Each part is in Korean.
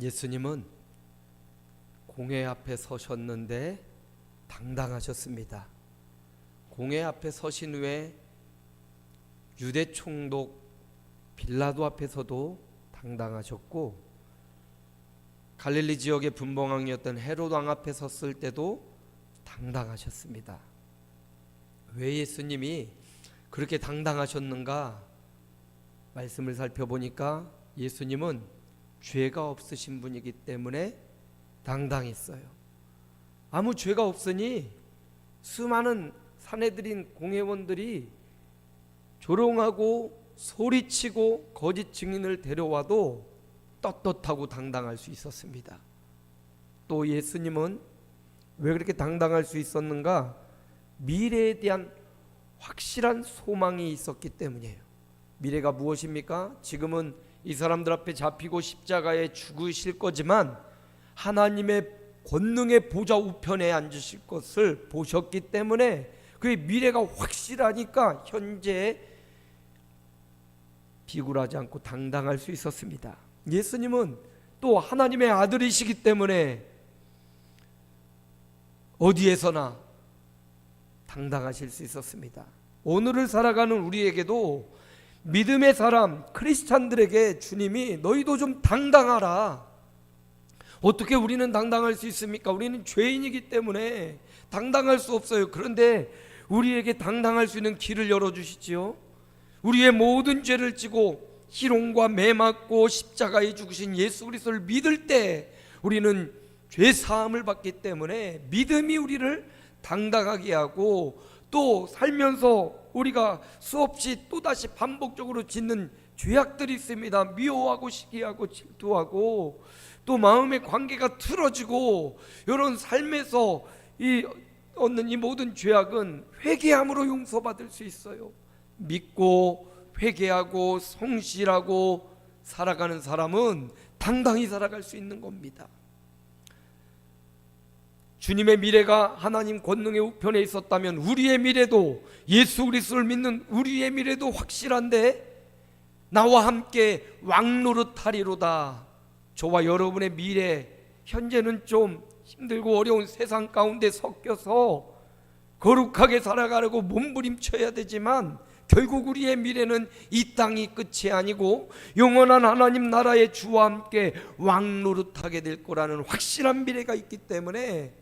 예수님은 공회 앞에 서셨는데 당당하셨습니다. 공회 앞에 서신 후에 유대 총독 빌라도 앞에서도 당당하셨고, 갈릴리 지역의 분봉왕이었던 헤롯 왕 앞에 섰을 때도 당당하셨습니다. 왜 예수님이 그렇게 당당하셨는가? 말씀을 살펴보니까 예수님은 죄가 없으신 분이기 때문에 당당했어요. 아무 죄가 없으니 수많은 사내들인 공회원들이 조롱하고 소리치고 거짓 증인을 데려와도 떳떳하고 당당할 수 있었습니다. 또 예수님은 왜 그렇게 당당할 수 있었는가? 미래에 대한 확실한 소망이 있었기 때문이에요. 미래가 무엇입니까? 지금은 이 사람들 앞에 잡히고 십자가에 죽으실 거지만 하나님의 권능의 보좌 우편에 앉으실 것을 보셨기 때문에 그의 미래가 확실하니까 현재 비굴하지 않고 당당할 수 있었습니다. 예수님은 또 하나님의 아들이시기 때문에 어디에서나 당당하실 수 있었습니다. 오늘을 살아가는 우리에게도 믿음의 사람 크리스찬들에게 주님이 너희도 좀 당당하라. 어떻게 우리는 당당할 수 있습니까? 우리는 죄인이기 때문에 당당할 수 없어요. 그런데 우리에게 당당할 수 있는 길을 열어주시지요. 우리의 모든 죄를 지고 희롱과 매 맞고 십자가에 죽으신 예수 그리스도를 믿을 때 우리는 죄 사함을 받기 때문에 믿음이 우리를 당당하게 하고, 또 살면서 우리가 수없이 또다시 반복적으로 짓는 죄악들이 있습니다. 미워하고 시기하고 질투하고 또 마음의 관계가 틀어지고, 이런 삶에서 얻는 이 모든 죄악은 회개함으로 용서받을 수 있어요. 믿고 회개하고 성실하고 살아가는 사람은 당당히 살아갈 수 있는 겁니다. 주님의 미래가 하나님 권능의 우편에 있었다면 우리의 미래도, 예수 그리스도를 믿는 우리의 미래도 확실한데, 나와 함께 왕노릇하리로다. 저와 여러분의 미래, 현재는 좀 힘들고 어려운 세상 가운데 섞여서 거룩하게 살아가려고 몸부림쳐야 되지만 결국 우리의 미래는 이 땅이 끝이 아니고 영원한 하나님 나라의 주와 함께 왕노릇하게 될 거라는 확실한 미래가 있기 때문에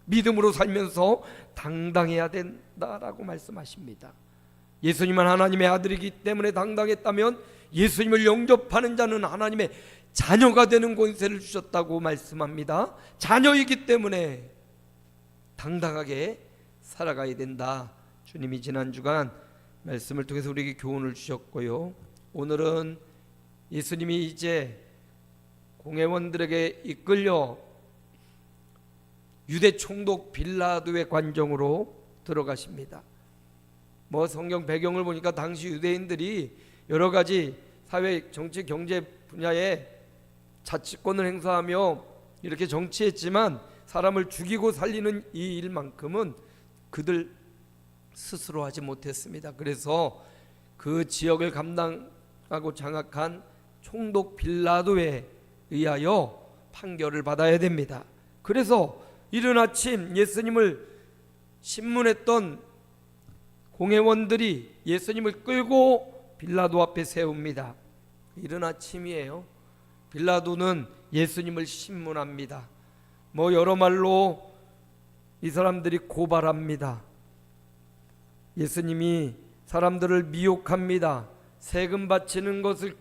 믿음으로 살면서 당당해야 된다라고 말씀하십니다. 예수님은 하나님의 아들이기 때문에 당당했다면 예수님을 영접하는 자는 하나님의 자녀가 되는 권세를 주셨다고 말씀합니다. 자녀이기 때문에 당당하게 살아가야 된다. 주님이 지난 주간 말씀을 통해서 우리에게 교훈을 주셨고요. 오늘은 예수님이 이제 공회원들에게 이끌려 유대 총독 빌라도의 관정으로 들어가십니다. 성경 배경을 보니까 당시 유대인들이 여러 가지 사회, 정치, 경제 분야에 자치권을 행사하며 이렇게 정치했지만 사람을 죽이고 살리는 이 일만큼은 그들 스스로 하지 못했습니다. 그래서 그 지역을 감당하고 장악한 총독 빌라도에 의하여 판결을 받아야 됩니다. 그래서 이른 아침 예수님을 신문했던 공회원들이 예수님을 끌고 빌라도 앞에 세웁니다. 이른 아침이에요. 빌라도는 예수님을 신문합니다. 여러 말로 이 사람들이 고발합니다. 예수님이 사람들을 미혹합니다. 세금 바치는 것을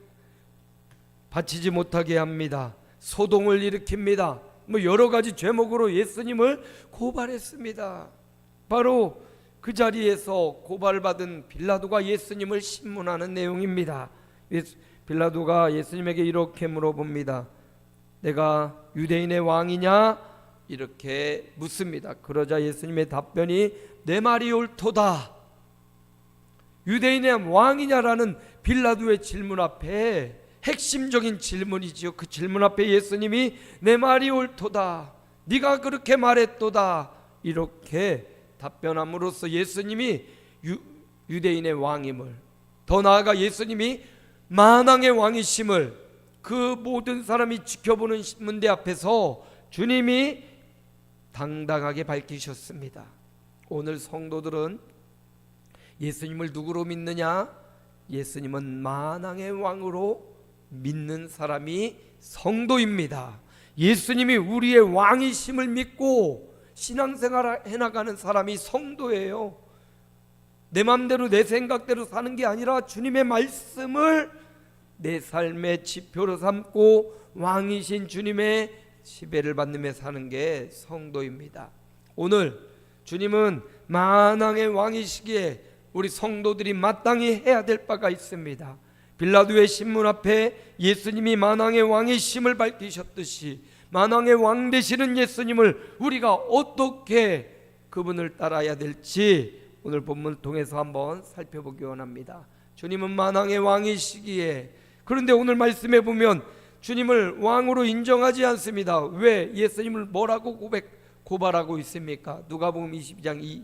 바치지 못하게 합니다. 소동을 일으킵니다. 여러 가지 죄목으로 예수님을 고발했습니다. 바로 그 자리에서 고발받은 빌라도가 예수님을 신문하는 내용입니다. 빌라도가 예수님에게 이렇게 물어봅니다. 내가 유대인의 왕이냐? 이렇게 묻습니다. 그러자 예수님의 답변이 내 말이 옳도다. 유대인의 왕이냐라는 빌라도의 질문 앞에 핵심적인 질문이지요. 그 질문 앞에 예수님이 내 말이 옳도다. 네가 그렇게 말했도다. 이렇게 답변함으로써 예수님이 유대인의 왕임을, 더 나아가 예수님이 만왕의 왕이심을 그 모든 사람이 지켜보는 신문대 앞에서 주님이 당당하게 밝히셨습니다. 오늘 성도들은 예수님을 누구로 믿느냐? 예수님은 만왕의 왕으로 믿는 사람이 성도입니다. 예수님이 우리의 왕이심을 믿고 신앙생활을 해나가는 사람이 성도예요. 내 맘대로 내 생각대로 사는 게 아니라 주님의 말씀을 내 삶의 지표로 삼고 왕이신 주님의 지배를 받으며 사는 게 성도입니다. 오늘 주님은 만왕의 왕이시기에 우리 성도들이 마땅히 해야 될 바가 있습니다. 빌라도의 신문 앞에 예수님이 만왕의 왕이심을 밝히셨듯이 만왕의 왕 되시는 예수님을 우리가 어떻게 그분을 따라야 될지 오늘 본문을 통해서 한번 살펴보기 원합니다. 주님은 만왕의 왕이시기에, 그런데 오늘 말씀에 보면 주님을 왕으로 인정하지 않습니다. 왜? 예수님을 뭐라고 고발하고 있습니까? 누가복음 22장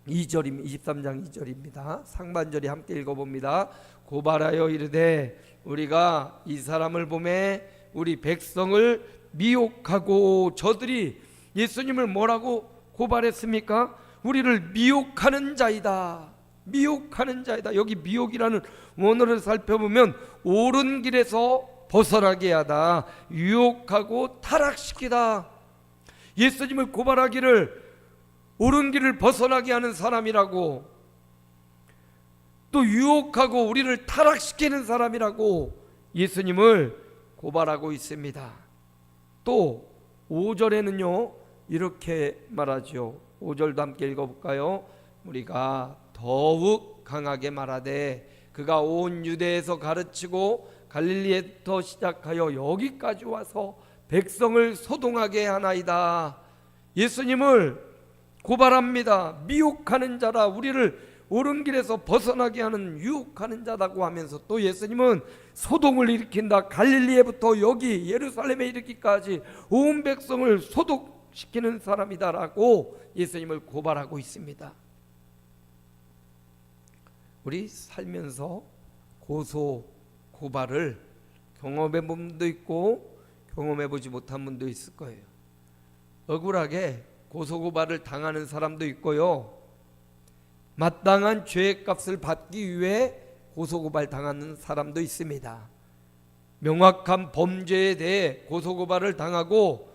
23장 2절입니다. 상반절이 함께 읽어봅니다. 고발하여 이르되 우리가 이 사람을 보매 우리 백성을 미혹하고, 저들이 예수님을 뭐라고 고발했습니까? 우리를 미혹하는 자이다. 미혹하는 자이다. 여기 미혹이라는 원어를 살펴보면 옳은 길에서 벗어나게 하다, 유혹하고 타락시키다. 예수님을 고발하기를 옳은 길을 벗어나게 하는 사람이라고, 또 유혹하고 우리를 타락시키는 사람이라고 예수님을 고발하고 있습니다. 또 5절에는요 이렇게 말하죠. 5절도 함께 읽어볼까요? 우리가 더욱 강하게 말하되 그가 온 유대에서 가르치고 갈릴리에부터 시작하여 여기까지 와서 백성을 소동하게 하나이다. 예수님을 고발합니다. 미혹하는 자라, 우리를 옳은 길에서 벗어나게 하는 유혹하는 자라고 하면서 또 예수님은 소동을 일으킨다. 갈릴리에부터 여기 예루살렘에 이르기까지 온 백성을 소동시키는 사람이다라고 예수님을 고발하고 있습니다. 우리 살면서 고소 고발을 경험해 본 분도 있고 경험해 보지 못한 분도 있을 거예요. 억울하게 고소 고발을 당하는 사람도 있고요, 마땅한 죄값을 받기 위해 고소 고발 당하는 사람도 있습니다. 명확한 범죄에 대해 고소 고발을 당하고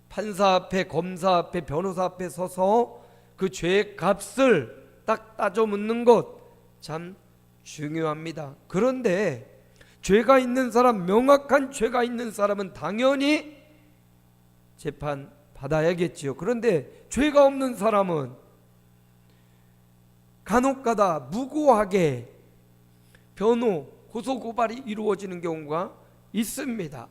판사 앞에, 검사 앞에, 변호사 앞에 서서 그 죄의 값을 딱 따져 묻는 것 참 중요합니다. 그런데 죄가 있는 사람, 명확한 죄가 있는 사람은 당연히 재판 받아야겠지요. 그런데 죄가 없는 사람은 간혹가다 무고하게 변호, 고소 고발이 이루어지는 경우가 있습니다.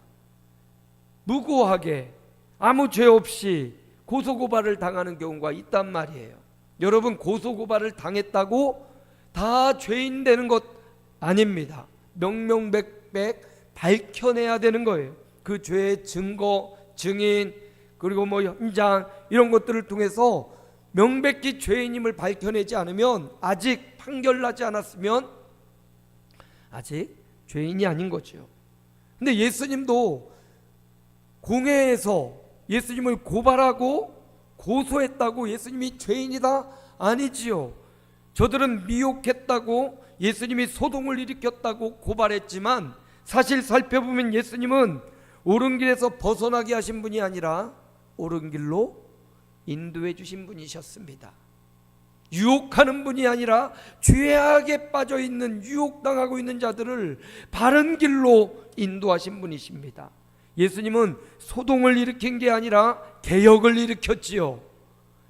무고하게 아무 죄 없이 고소 고발을 당하는 경우가 있단 말이에요. 여러분, 고소 고발을 당했다고 다 죄인 되는 것 아닙니다. 명명백백 밝혀내야 되는 거예요. 그 죄의 증거, 증인, 그리고 현장 이런 것들을 통해서 명백히 죄인임을 밝혀내지 않으면, 아직 판결나지 않았으면 아직 죄인이 아닌 거죠. 근데 예수님도 공회에서 예수님을 고발하고 고소했다고 예수님이 죄인이다? 아니지요. 저들은 미혹했다고, 예수님이 소동을 일으켰다고 고발했지만 사실 살펴보면 예수님은 옳은 길에서 벗어나게 하신 분이 아니라 옳은 길로 인도해 주신 분이셨습니다. 유혹하는 분이 아니라 죄악에 빠져 있는, 유혹당하고 있는 자들을 바른 길로 인도하신 분이십니다. 예수님은 소동을 일으킨 게 아니라 개혁을 일으켰지요.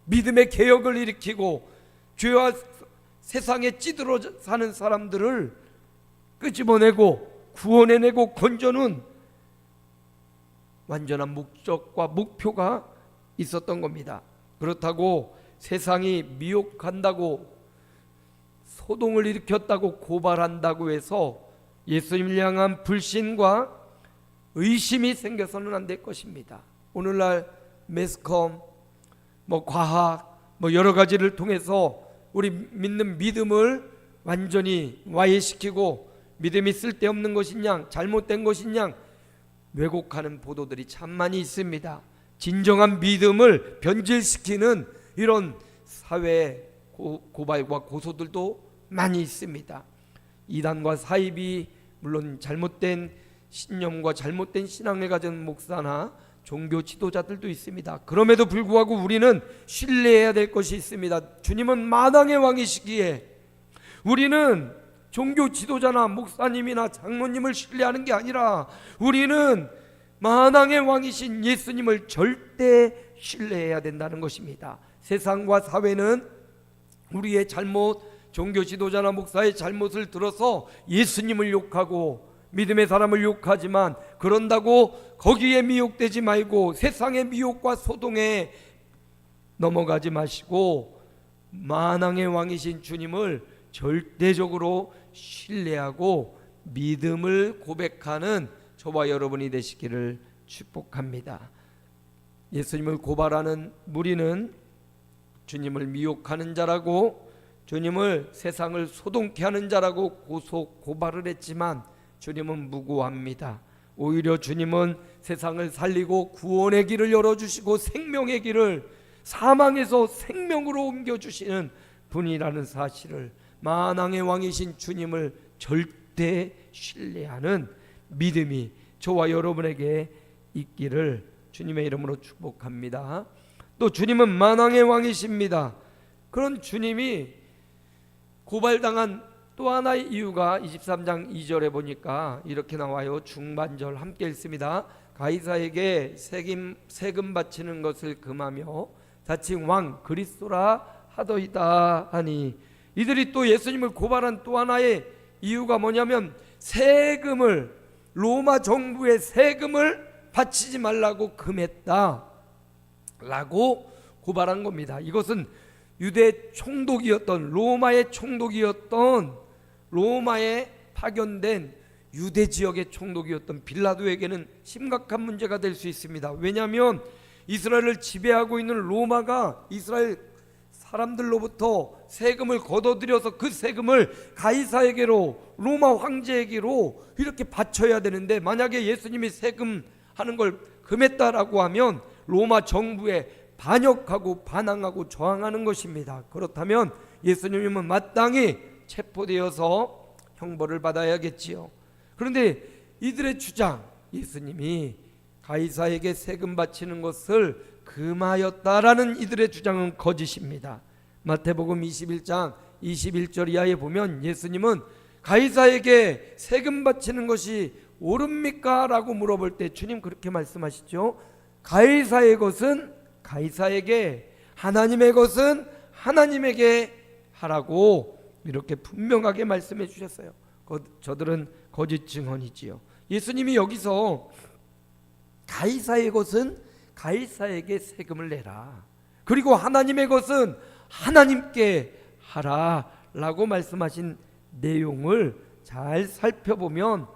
믿음의 개혁을 일으키고 죄와 세상에 찌들어 사는 사람들을 끄집어내고 구원해내고 건져는 완전한 목적과 목표가 있었던 겁니다. 그렇다고 세상이 미혹한다고, 소동을 일으켰다고 고발한다고 해서 예수님을 향한 불신과 의심이 생겨서는 안 될 것입니다. 오늘날 매스컴, 과학, 여러 가지를 통해서 우리 믿는 믿음을 완전히 와해시키고 믿음이 쓸데없는 것이냐, 잘못된 것이냐 왜곡하는 보도들이 참 많이 있습니다. 진정한 믿음을 변질시키는 이런 사회 고발과 고소들도 많이 있습니다. 이단과 사입이 물론 잘못된 신념과 잘못된 신앙을 가진 목사나 종교 지도자들도 있습니다. 그럼에도 불구하고 우리는 신뢰해야 될 것이 있습니다. 주님은 만왕의 왕이시기에 우리는 종교 지도자나 목사님이나 장로님을 신뢰하는 게 아니라 우리는 만왕의 왕이신 예수님을 절대 신뢰해야 된다는 것입니다. 세상과 사회는 우리의 잘못, 종교 지도자나 목사의 잘못을 들어서 예수님을 욕하고 믿음의 사람을 욕하지만 그런다고 거기에 미혹되지 말고 세상의 미혹과 소동에 넘어가지 마시고 만왕의 왕이신 주님을 절대적으로 신뢰하고 믿음을 고백하는 저와 여러분이 되시기를 축복합니다. 예수님을 고발하는 무리는 주님을 미혹하는 자라고 주님을 세상을 소동케 하는 자라고 고발을 했지만 주님은 무고합니다. 오히려 주님은 세상을 살리고 구원의 길을 열어주시고 생명의 길을 사망에서 생명으로 옮겨주시는 분이라는 사실을, 만왕의 왕이신 주님을 절대 신뢰하는 믿음이 저와 여러분에게 있기를 주님의 이름으로 축복합니다. 또 주님은 만왕의 왕이십니다. 그런 주님이 고발당한 또 하나의 이유가 23장 2절에 보니까 이렇게 나와요. 중반절 함께 읽습니다. 가이사에게 세금 바치는 것을 금하며 자칭 왕 그리스도라 하더이다 하니, 이들이 또 예수님을 고발한 또 하나의 이유가 뭐냐면 세금을, 로마 정부의 세금을 바치지 말라고 금했다 라고 고발한 겁니다. 이것은 유대 총독이었던, 로마의 총독이었던, 로마에 파견된 유대 지역의 총독이었던 빌라도에게는 심각한 문제가 될 수 있습니다. 왜냐하면 이스라엘을 지배하고 있는 로마가 이스라엘 사람들로부터 세금을 걷어들여서 그 세금을 가이사에게로, 로마 황제에게로 이렇게 바쳐야 되는데, 만약에 예수님이 세금 하는 걸 금했다라고 하면 로마 정부에 반역하고 반항하고 저항하는 것입니다. 그렇다면 예수님은 마땅히 체포되어서 형벌을 받아야겠지요. 그런데 이들의 주장, 예수님이 가이사에게 세금 바치는 것을 금하였다라는 이들의 주장은 거짓입니다. 마태복음 21장 21절 이하에 보면 예수님은 가이사에게 세금 바치는 것이 옳습니까? 라고 물어볼 때 주님 그렇게 말씀하시죠. 가이사의 것은 가이사에게, 하나님의 것은 하나님에게 하라고 이렇게 분명하게 말씀해 주셨어요. 저들은 거짓 증언이지요. 예수님이 여기서 가이사의 것은 가이사에게 세금을 내라, 그리고 하나님의 것은 하나님께 하라 라고 말씀하신 내용을 잘 살펴보면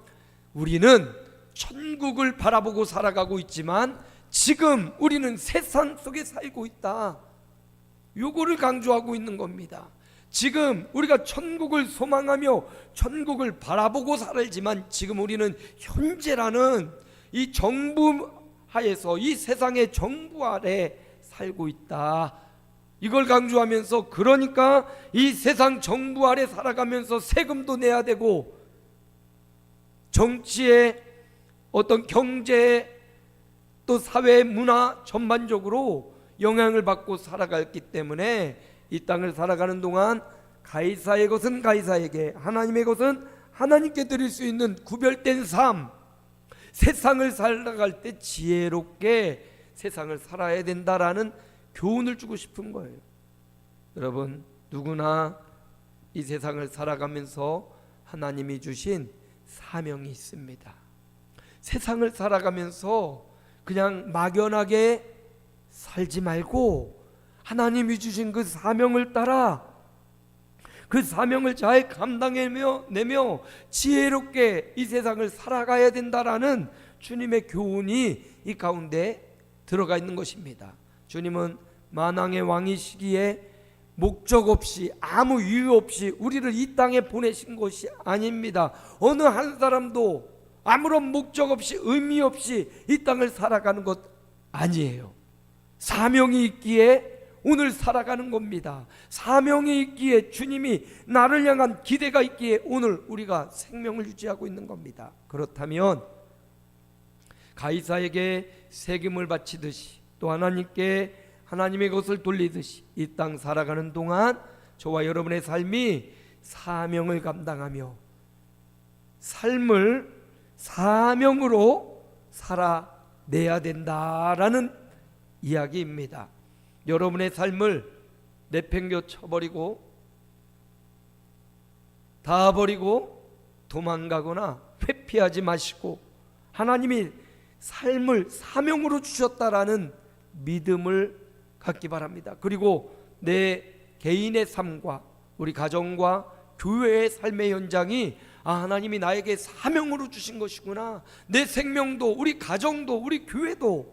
우리는 천국을 바라보고 살아가고 있지만 지금 우리는 세상 속에 살고 있다, 요거를 강조하고 있는 겁니다. 지금 우리가 천국을 소망하며 천국을 바라보고 살지만 지금 우리는 현재라는 이 정부 하에서, 이 세상의 정부 아래 살고 있다, 이걸 강조하면서, 그러니까 이 세상 정부 아래 살아가면서 세금도 내야 되고 정치의 어떤 경제 또 사회 문화 전반적으로 영향을 받고 살아갔기 때문에 이 땅을 살아가는 동안 가이사의 것은 가이사에게, 하나님의 것은 하나님께 드릴 수 있는 구별된 삶, 세상을 살아갈 때 지혜롭게 세상을 살아야 된다라는 교훈을 주고 싶은 거예요. 여러분, 누구나 이 세상을 살아가면서 하나님이 주신 사명이 있습니다. 세상을 살아가면서 그냥 막연하게 살지 말고 하나님이 주신 그 사명을 따라 그 사명을 잘 감당해내며 지혜롭게 이 세상을 살아가야 된다라는 주님의 교훈이 이 가운데 들어가 있는 것입니다. 주님은 만왕의 왕이시기에 목적 없이 아무 이유 없이 우리를 이 땅에 보내신 것이 아닙니다. 어느 한 사람도 아무런 목적 없이 의미 없이 이 땅을 살아가는 것 아니에요. 사명이 있기에 오늘 살아가는 겁니다. 사명이 있기에 주님이 나를 향한 기대가 있기에 오늘 우리가 생명을 유지하고 있는 겁니다. 그렇다면 가이사에게 세금을 바치듯이 또 하나님께 하나님의 것을 돌리듯이 이 땅 살아가는 동안 저와 여러분의 삶이 사명을 감당하며 삶을 사명으로 살아내야 된다라는 이야기입니다. 여러분의 삶을 내팽겨쳐 다 버리고 도망가거나 회피하지 마시고 하나님이 삶을 사명으로 주셨다라는 믿음을 갖기 바랍니다. 그리고 내 개인의 삶과 우리 가정과 교회의 삶의 현장이 하나님이 나에게 사명으로 주신 것이구나. 내 생명도 우리 가정도 우리 교회도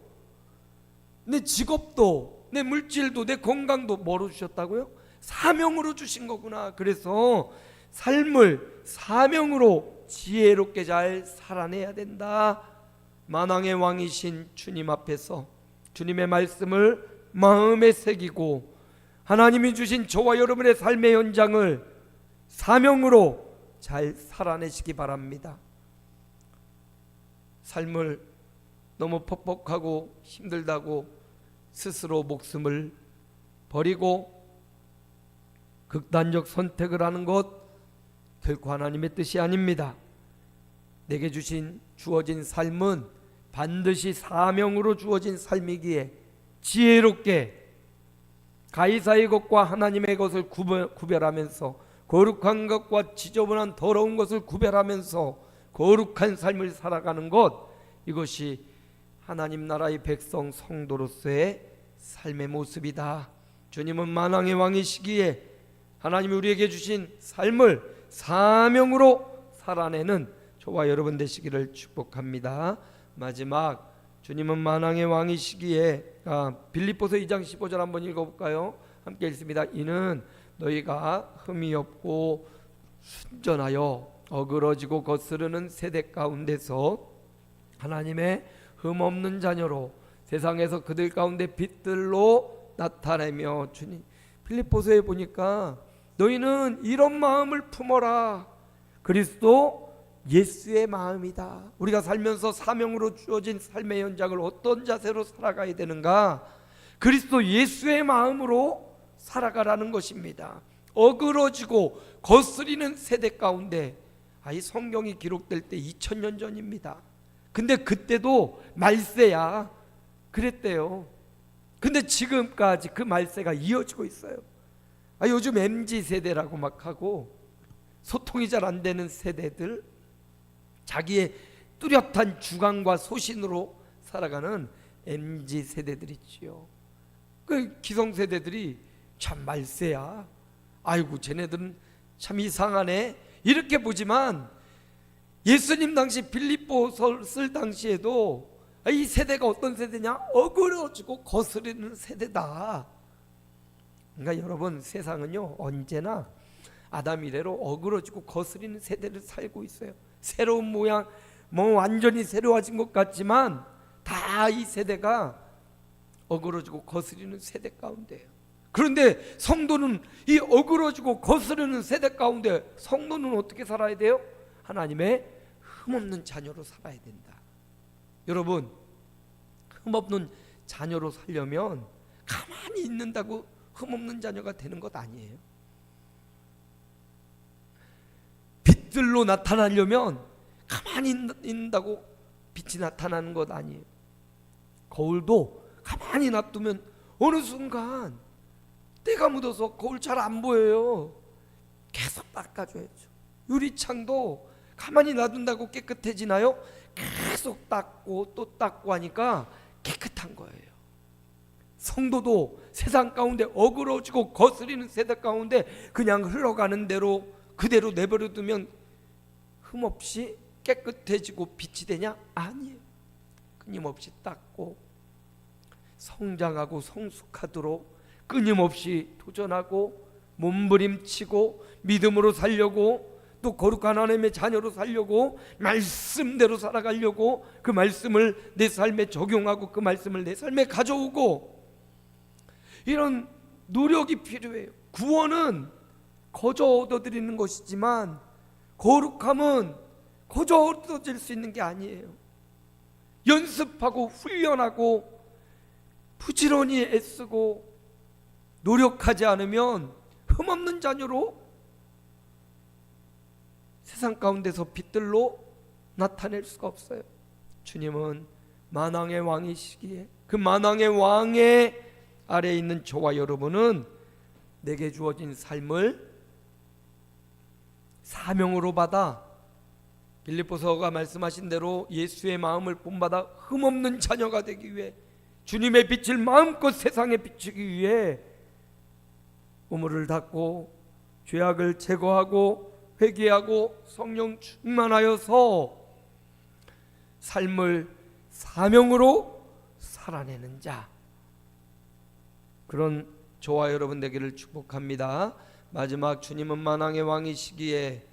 내 직업도 내 물질도 내 건강도 뭐로 주셨다고요? 사명으로 주신 거구나. 그래서 삶을 사명으로 지혜롭게 잘 살아내야 된다. 만왕의 왕이신 주님 앞에서 주님의 말씀을 마음에 새기고 하나님이 주신 저와 여러분의 삶의 현장을 사명으로 잘 살아내시기 바랍니다. 삶을 너무 퍽퍽하고 힘들다고 스스로 목숨을 버리고 극단적 선택을 하는 것 결코 하나님의 뜻이 아닙니다. 내게 주어진 삶은 반드시 사명으로 주어진 삶이기에 지혜롭게 가이사의 것과 하나님의 것을 구별하면서 거룩한 것과 지저분한 더러운 것을 구별하면서 거룩한 삶을 살아가는 것, 이것이 하나님 나라의 백성 성도로서의 삶의 모습이다. 주님은 만왕의 왕이시기에 하나님이 우리에게 주신 삶을 사명으로 살아내는 저와 여러분 되시기를 축복합니다. 마지막, 주님은 만왕의 왕이시기에 빌립보서 2장 15절 한번 읽어볼까요? 함께 읽습니다. 이는 너희가 흠이 없고 순전하여 어그러지고 거스르는 세대 가운데서 하나님의 흠 없는 자녀로 세상에서 그들 가운데 빛들로 나타내며, 주님 빌립보서에 보니까 너희는 이런 마음을 품어라. 그리스도 예수의 마음이다. 우리가 살면서 사명으로 주어진 삶의 현장을 어떤 자세로 살아가야 되는가? 그리스도 예수의 마음으로 살아가라는 것입니다. 어그러지고 거스리는 세대 가운데, 이 성경이 기록될 때 2000년 전입니다. 근데 그때도 말세야 그랬대요. 근데 지금까지 그 말세가 이어지고 있어요. 요즘 MZ세대라고 막 하고 소통이 잘 안 되는 세대들, 자기의 뚜렷한 주관과 소신으로 살아가는 MZ세대들 있지요. 그 기성세대들이 참 말세야, 아이고 쟤네들은 참 이상하네, 이렇게 보지만 예수님 당시 빌립보서 쓸 당시에도 이 세대가 어떤 세대냐? 어그러지고 거스르는 세대다. 그러니까 여러분, 세상은요 언제나 아담 이래로 어그러지고 거스리는 세대를 살고 있어요. 새로운 모양, 완전히 새로워진 것 같지만 다 이 세대가 어그러지고 거스리는 세대 가운데예요. 그런데 성도는 이 어그러지고 거스르는 세대 가운데 성도는 어떻게 살아야 돼요? 하나님의 흠없는 자녀로 살아야 된다. 여러분, 흠없는 자녀로 살려면 가만히 있는다고 흠없는 자녀가 되는 것 아니에요. 빛들로 나타나려면 가만히 있는다고 빛이 나타나는 것 아니에요. 거울도 가만히 놔두면 어느 순간 때가 묻어서 거울 잘 안 보여요. 계속 닦아줘야죠. 유리창도 가만히 놔둔다고 깨끗해지나요? 계속 닦고 또 닦고 하니까 깨끗한 거예요. 성도도 세상 가운데 어그러지고 거스리는 세대 가운데 그냥 흘러가는 대로 그대로 내버려두면 흠없이 깨끗해지고 빛이 되냐? 아니에요. 끊임없이 닦고 성장하고 성숙하도록 끊임없이 도전하고 몸부림치고 믿음으로 살려고, 또 거룩한 하나님의 자녀로 살려고, 말씀대로 살아가려고, 그 말씀을 내 삶에 적용하고 그 말씀을 내 삶에 가져오고, 이런 노력이 필요해요. 구원은 거저 얻어들이는 것이지만 거룩함은 거저 얻어질 수 있는 게 아니에요. 연습하고 훈련하고 부지런히 애쓰고 노력하지 않으면 흠없는 자녀로 세상 가운데서 빛들로 나타낼 수가 없어요. 주님은 만왕의 왕이시기에 그 만왕의 왕의 아래에 있는 저와 여러분은 내게 주어진 삶을 사명으로 받아 빌립보서가 말씀하신 대로 예수의 마음을 본받아 흠없는 자녀가 되기 위해, 주님의 빛을 마음껏 세상에 비추기 위해 우물을 닫고 죄악을 제거하고 회개하고 성령 충만하여서 삶을 사명으로 살아내는 자, 그런 저와 여러분 되기를 축복합니다. 마지막, 주님은 만왕의 왕이시기에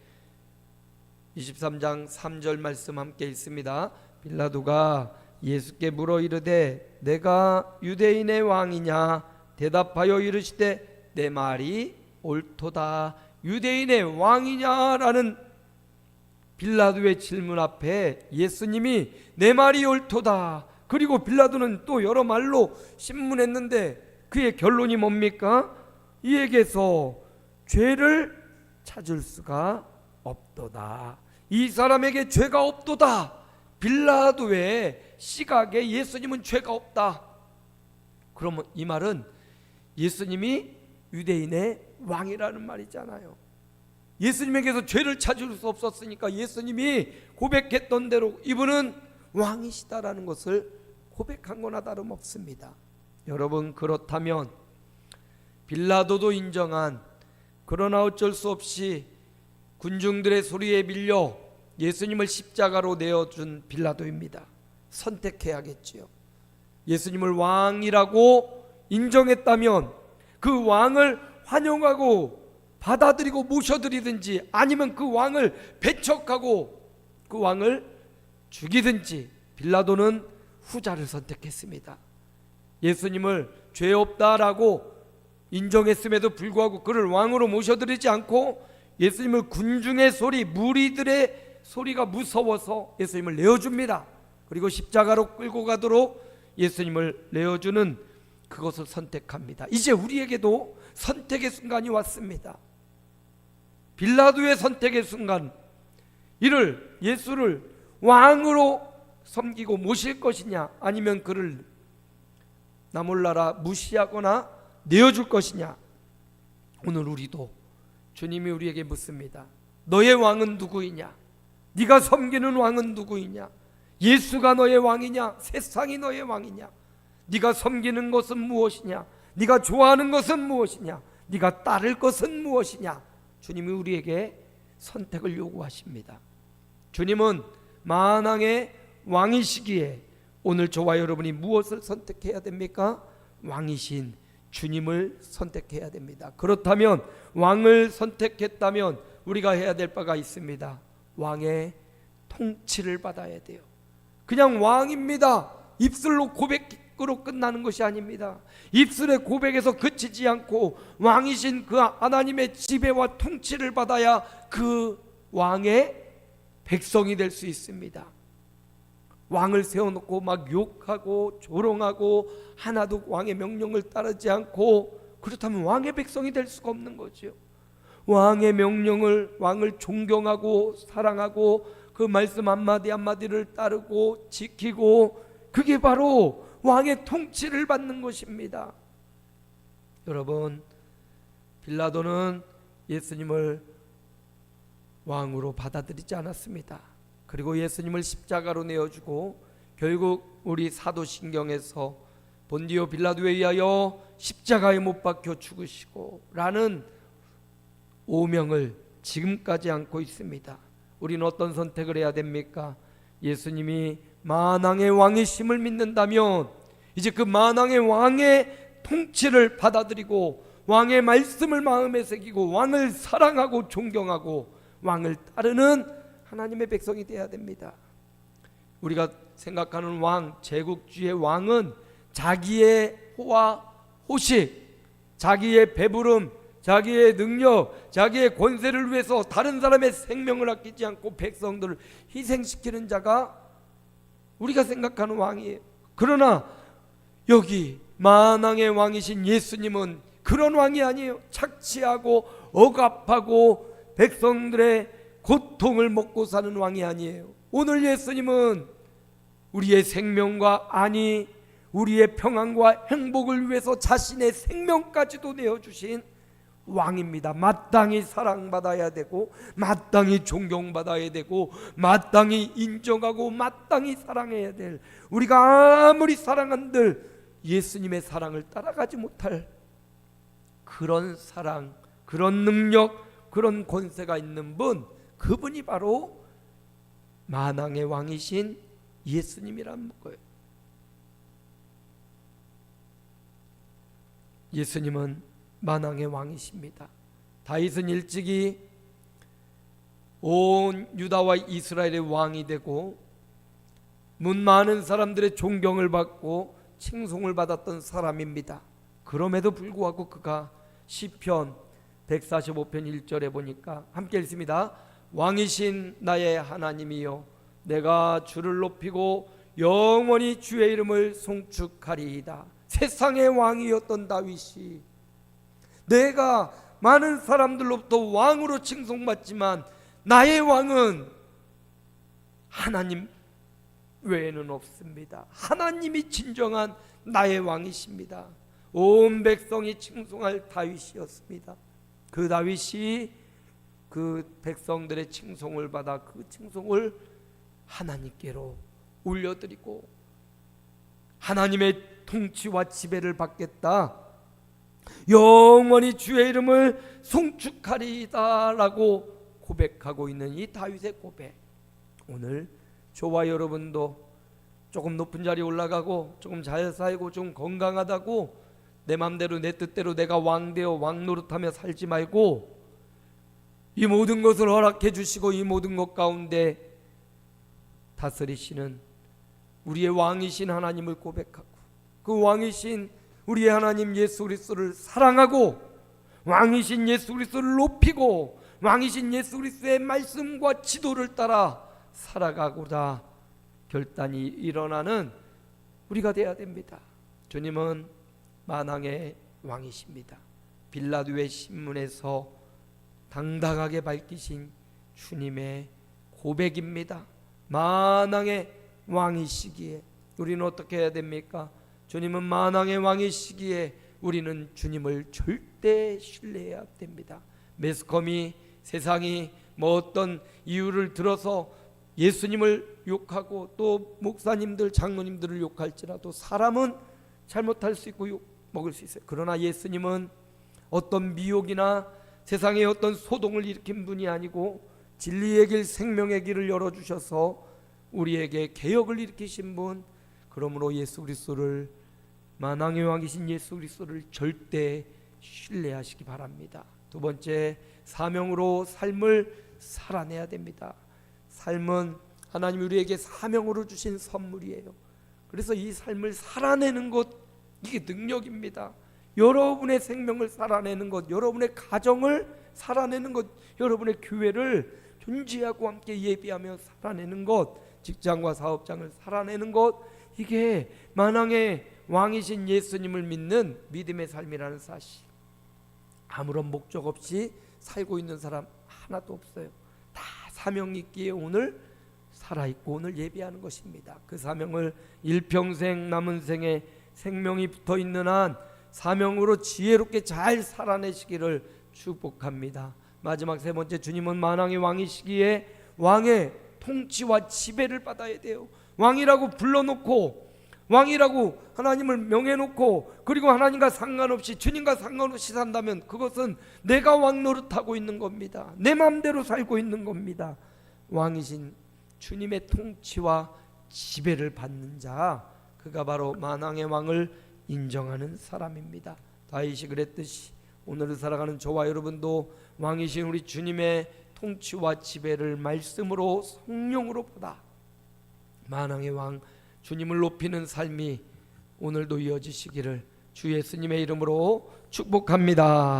23장 3절 말씀 함께 읽습니다. 빌라도가 예수께 물어 이르되 내가 유대인의 왕이냐? 대답하여 이르시되 내 말이 옳도다. 유대인의 왕이냐라는 빌라도의 질문 앞에 예수님이 내 말이 옳도다. 그리고 빌라도는 또 여러 말로 신문했는데 그의 결론이 뭡니까? 이에게서 죄를 찾을 수가 없도다. 이 사람에게 죄가 없도다. 빌라도의 시각에 예수님은 죄가 없다. 그러면 이 말은 예수님이 유대인의 왕이라는 말이잖아요. 예수님에게서 죄를 찾을 수 없었으니까 예수님이 고백했던 대로 이분은 왕이시다라는 것을 고백한 거나 다름없습니다. 여러분, 그렇다면 빌라도도 인정한, 그러나 어쩔 수 없이 군중들의 소리에 밀려 예수님을 십자가로 내어준 빌라도입니다. 선택해야겠지요. 예수님을 왕이라고 인정했다면 그 왕을 환영하고 받아들이고 모셔드리든지, 아니면 그 왕을 배척하고 그 왕을 죽이든지, 빌라도는 후자를 선택했습니다. 예수님을 죄 없다라고 인정했음에도 불구하고 그를 왕으로 모셔드리지 않고 예수님을 군중의 소리, 무리들의 소리가 무서워서 예수님을 내어줍니다. 그리고 십자가로 끌고 가도록 예수님을 내어주는 그것을 선택합니다. 이제 우리에게도 선택의 순간이 왔습니다. 빌라도의 선택의 순간, 이를 예수를 왕으로 섬기고 모실 것이냐, 아니면 그를 나 몰라라 무시하거나 내어줄 것이냐. 오늘 우리도 주님이 우리에게 묻습니다. 너의 왕은 누구이냐? 네가 섬기는 왕은 누구이냐? 예수가 너의 왕이냐? 세상이 너의 왕이냐? 네가 섬기는 것은 무엇이냐? 네가 좋아하는 것은 무엇이냐? 네가 따를 것은 무엇이냐? 주님이 우리에게 선택을 요구하십니다. 주님은 만왕의 왕이시기에 오늘 저와 여러분이 무엇을 선택해야 됩니까? 왕이신 주님을 선택해야 됩니다. 그렇다면 왕을 선택했다면 우리가 해야 될 바가 있습니다. 왕의 통치를 받아야 돼요. 그냥 왕입니다, 입술로 고백으로 끝나는 것이 아닙니다. 입술의 고백에서 그치지 않고 왕이신 그 하나님의 지배와 통치를 받아야 그 왕의 백성이 될 수 있습니다. 왕을 세워놓고 막 욕하고 조롱하고 하나도 왕의 명령을 따르지 않고, 그렇다면 왕의 백성이 될 수가 없는 거죠. 왕의 명령을, 왕을 존경하고 사랑하고 그 말씀 한마디 한마디를 따르고 지키고, 그게 바로 왕의 통치를 받는 것입니다. 여러분, 빌라도는 예수님을 왕으로 받아들이지 않았습니다. 그리고 예수님을 십자가로 내어주고 결국 우리 사도신경에서 본디오 빌라도에 의하여 십자가에 못 박혀 죽으시고 라는 오명을 지금까지 안고 있습니다. 우리는 어떤 선택을 해야 됩니까? 예수님이 만왕의 왕이심을 믿는다면 이제 그 만왕의 왕의 통치를 받아들이고 왕의 말씀을 마음에 새기고 왕을 사랑하고 존경하고 왕을 따르는 하나님의 백성이 되어야 됩니다. 우리가 생각하는 왕, 제국주의 왕은 자기의 호화, 호식, 자기의 배부름, 자기의 능력, 자기의 권세를 위해서 다른 사람의 생명을 아끼지 않고 백성들을 희생시키는 자가 우리가 생각하는 왕이에요. 그러나 여기 만왕의 왕이신 예수님은 그런 왕이 아니에요. 착취하고 억압하고 백성들의 고통을 먹고 사는 왕이 아니에요. 오늘 예수님은 우리의 생명과 안위, 우리의 평안과 행복을 위해서 자신의 생명까지도 내어주신 왕입니다. 마땅히 사랑받아야 되고 마땅히 존경받아야 되고 마땅히 인정하고 마땅히 사랑해야 될, 우리가 아무리 사랑한들 예수님의 사랑을 따라가지 못할 그런 사랑, 그런 능력, 그런 권세가 있는 분, 그분이 바로 만왕의 왕이신 예수님이라는 거예요. 예수님은 만왕의 왕이십니다. 다윗은 일찍이 온 유다와 이스라엘의 왕이 되고 문 많은 사람들의 존경을 받고 칭송을 받았던 사람입니다. 그럼에도 불구하고 그가 시편 145편 1절에 보니까 함께 읽습니다. 왕이신 나의 하나님이여, 내가 주를 높이고 영원히 주의 이름을 송축하리이다. 세상의 왕이었던 다윗이 내가 많은 사람들로부터 왕으로 칭송받지만 나의 왕은 하나님 외에는 없습니다. 하나님이 진정한 나의 왕이십니다. 온 백성이 칭송할 다윗이었습니다. 그 다윗이 그 백성들의 칭송을 받아 그 칭송을 하나님께로 올려드리고 하나님의 통치와 지배를 받겠다, 영원히 주의 이름을 송축하리이다 라고 고백하고 있는 이 다윗의 고백, 오늘 저와 여러분도 조금 높은 자리에 올라가고 조금 잘 살고 좀 건강하다고 내 맘대로 내 뜻대로 내가 왕되어 왕 노릇하며 살지 말고 이 모든 것을 허락해 주시고 이 모든 것 가운데 다스리시는 우리의 왕이신 하나님을 고백하고 그 왕이신 우리의 하나님 예수 그리스도를 사랑하고 왕이신 예수 그리스도를 높이고 왕이신 예수 그리스도의 말씀과 지도를 따라 살아가고자 결단이 일어나는 우리가 되어야 됩니다. 주님은 만왕의 왕이십니다. 빌라도의 신문에서 당당하게 밝히신 주님의 고백입니다. 만왕의 왕이시기에 우리는 어떻게 해야 됩니까? 주님은 만왕의 왕이시기에 우리는 주님을 절대 신뢰해야 됩니다. 매스컴이 세상이 뭐 어떤 이유를 들어서 예수님을 욕하고 또 목사님들 장로님들을 욕할지라도 사람은 잘못할 수 있고 욕 먹을 수 있어요. 그러나 예수님은 어떤 미혹이나 세상에 어떤 소동을 일으킨 분이 아니고 진리의 길 생명의 길을 열어주셔서 우리에게 개혁을 일으키신 분, 그러므로 예수 그리스도를 만왕의 왕이신 예수 그리스도를 절대 신뢰하시기 바랍니다. 두 번째, 사명으로 삶을 살아내야 됩니다. 삶은 하나님 우리에게 사명으로 주신 선물이에요. 그래서 이 삶을 살아내는 것, 이게 능력입니다. 여러분의 생명을 살아내는 것, 여러분의 가정을 살아내는 것, 여러분의 교회를 존재하고 함께 예비하며 살아내는 것, 직장과 사업장을 살아내는 것, 이게 만왕의 왕이신 예수님을 믿는 믿음의 삶이라는 사실. 아무런 목적 없이 살고 있는 사람 하나도 없어요. 다 사명 있기에 오늘 살아있고 오늘 예비하는 것입니다. 그 사명을 일평생 남은 생에 생명이 붙어있는 한 사명으로 지혜롭게 잘 살아내시기를 축복합니다. 마지막 세 번째, 주님은 만왕의 왕이시기에 왕의 통치와 지배를 받아야 돼요. 왕이라고 불러놓고 왕이라고 하나님을 명해놓고 그리고 하나님과 상관없이 주님과 상관없이 산다면 그것은 내가 왕 노릇하고 있는 겁니다. 내 마음대로 살고 있는 겁니다. 왕이신 주님의 통치와 지배를 받는 자, 그가 바로 만왕의 왕을 인정하는 사람입니다. 다윗이 그랬듯이 오늘을 살아가는 저와 여러분도 왕이신 우리 주님의 통치와 지배를 말씀으로 성령으로 보다 만왕의 왕 주님을 높이는 삶이 오늘도 이어지시기를 주 예수님의 이름으로 축복합니다.